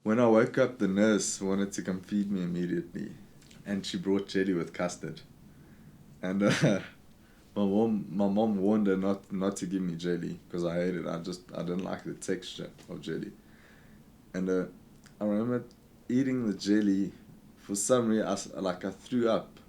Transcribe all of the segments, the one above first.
When I woke up, the nurse wanted to come feed me immediately, and she brought jelly with custard. And my mom warned her not to give me jelly because I hated it. I didn't like the texture of jelly. And I remember eating the jelly. For some reason, I threw up.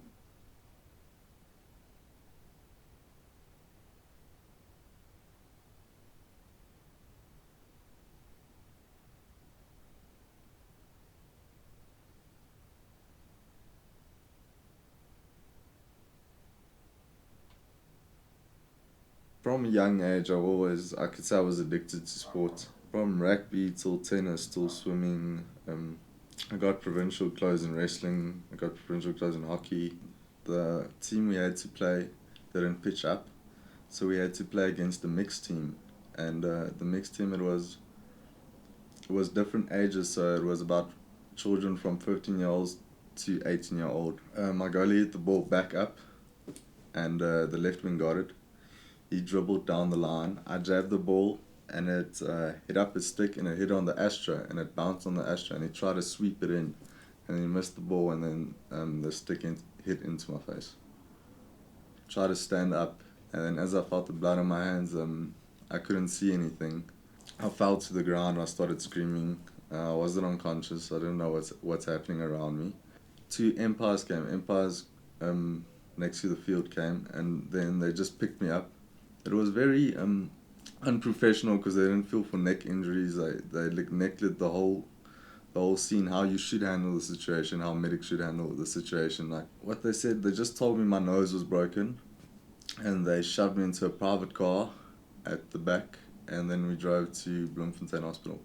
From a young age, I could say I was addicted to sport. From rugby till tennis till swimming. I got provincial clothes in wrestling. I got provincial clothes in hockey. The team we had to play didn't pitch up, so we had to play against the mixed team. And the mixed team, it was different ages, so it was about children from 15-year-olds to 18-year-old. My goalie hit the ball back up, and the left wing got it. He dribbled down the line. I jabbed the ball, and it hit up his stick, and it hit on the ashtray, and it bounced on the ashtray, and he tried to sweep it in, and he missed the ball, and then the stick hit into my face. Tried to stand up, and then as I felt the blood on my hands, I couldn't see anything. I fell to the ground. I started screaming. I wasn't unconscious. I didn't know what's happening around me. Two Empires came. Empires next to the field came, and then they just picked me up. It was very unprofessional because they didn't feel for neck injuries. They neglected the whole scene, how you should handle the situation, how medics should handle the situation. Like what they said, they just told me my nose was broken, and they shoved me into a private car at the back, and then we drove to Bloemfontein Hospital.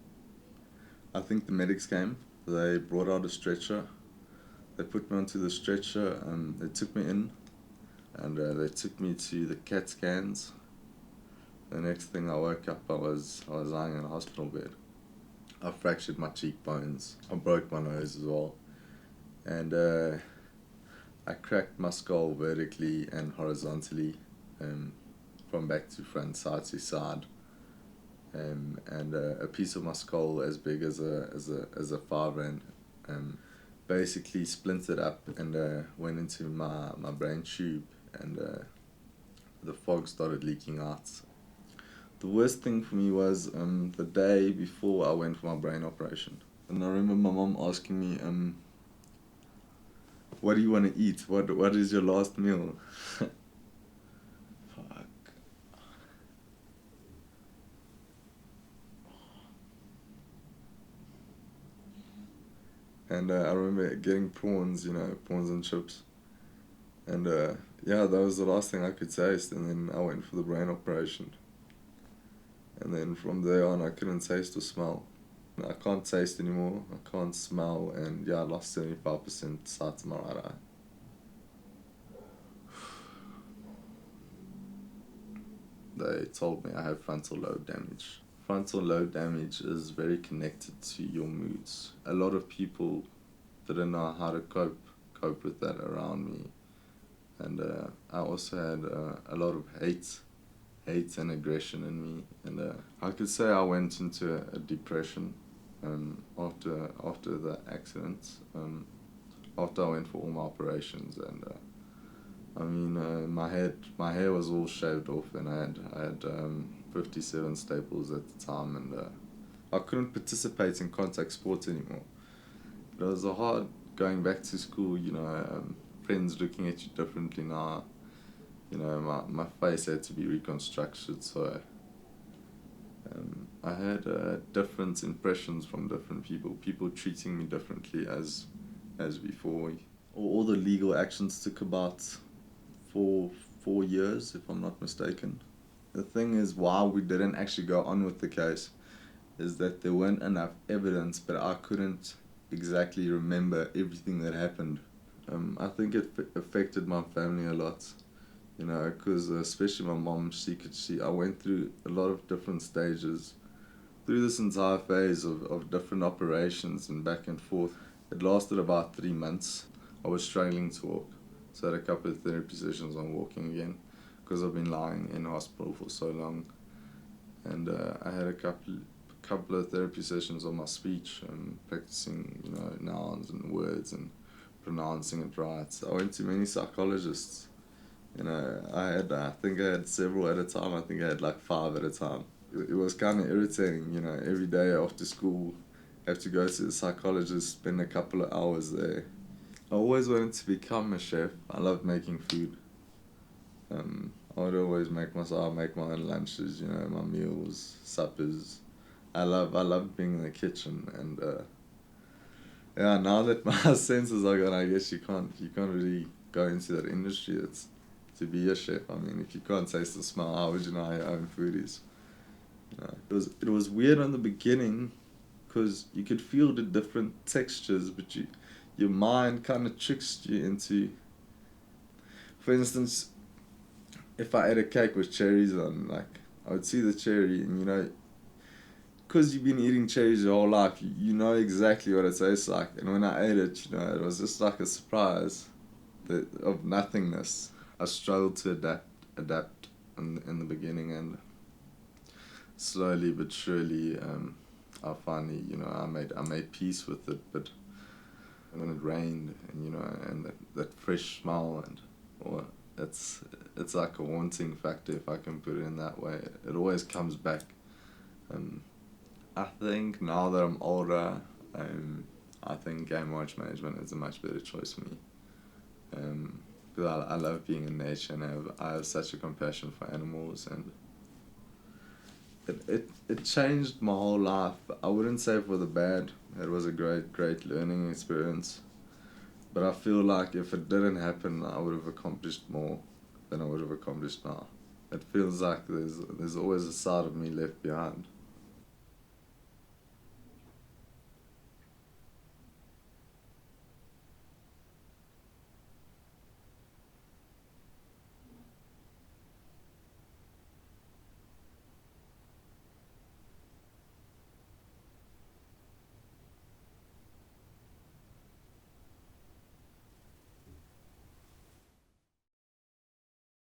I think the medics came. They brought out a stretcher. They put me onto the stretcher, and they took me in, and they took me to the CAT scans. The next thing I woke up, I was lying in a hospital bed. I fractured my cheekbones. I broke my nose as well, and I cracked my skull vertically and horizontally, um, from back to front, side to side, and a piece of my skull as big as a 5 rand, basically splintered up and went into my brain tube, and the fog started leaking out. The worst thing for me was the day before I went for my brain operation. And I remember my mom asking me, what do you want to eat? What is your last meal? Fuck. And I remember getting prawns, prawns and chips. And yeah, that was the last thing I could taste. And then I went for the brain operation. And then from there on, I couldn't taste or smell. I can't taste anymore. I can't smell, and yeah, I lost 75% sight to my right eye. They told me I have frontal lobe damage. Frontal lobe damage is very connected to your moods. A lot of people didn't know how to cope with that around me, and I also had a lot of hate and aggression in me, and I could say I went into a depression after the accident. After I went for all my operations, and I mean, my hair was all shaved off, and I had 57 staples at the time, and I couldn't participate in contact sports anymore. It was a hard going back to school. Friends looking at you differently now. My face had to be reconstructed, so I had different impressions from different people. People treating me differently as before. All the legal actions took about four 4 years, if I'm not mistaken. The thing is, why we didn't actually go on with the case is that there weren't enough evidence, but I couldn't exactly remember everything that happened. I think it affected my family a lot, because especially my mom, I went through a lot of different stages through this entire phase of different operations and back and forth. It lasted about 3 months. I was struggling to walk, so I had a couple of therapy sessions on walking again because I've been lying in hospital for so long. And I had a couple of therapy sessions on my speech and practicing, you know, nouns and words and pronouncing it right. I went to many psychologists. You know, I think I had several at a time. I think I had like 5 at a time. It was kind of irritating, you know, every day after school, have to go to the psychologist, spend a couple of hours there. I always wanted to become a chef. I loved making food. I would always make my own lunches, you know, my meals, suppers. I love being in the kitchen, and yeah, now that my senses are gone, I guess you can't really go into that industry. It's to be a chef. I mean, if you can't taste the smell, how would you know how your own food is? You know, it was weird in the beginning, because you could feel the different textures, but your mind kind of tricks you into. For instance, if I ate a cake with cherries on, like, I would see the cherry, and you know, because you've been eating cherries your whole life, you know exactly what it tastes like. And when I ate it, you know, it was just like a surprise of nothingness. I struggled to adapt in the beginning, and slowly but surely, I finally, you know, I made peace with it. But when it rained, and you know, and that fresh smell, and or it's like a haunting factor, if I can put it in that way. It always comes back. Um, I think now that I'm older, I think game watch management is a much better choice for me. Because I love being in nature, and I have such a compassion for animals, and it changed my whole life. I wouldn't say for the bad. It was a great learning experience. But I feel like if it didn't happen, I would have accomplished more than I would have accomplished now. It feels like there's always a side of me left behind.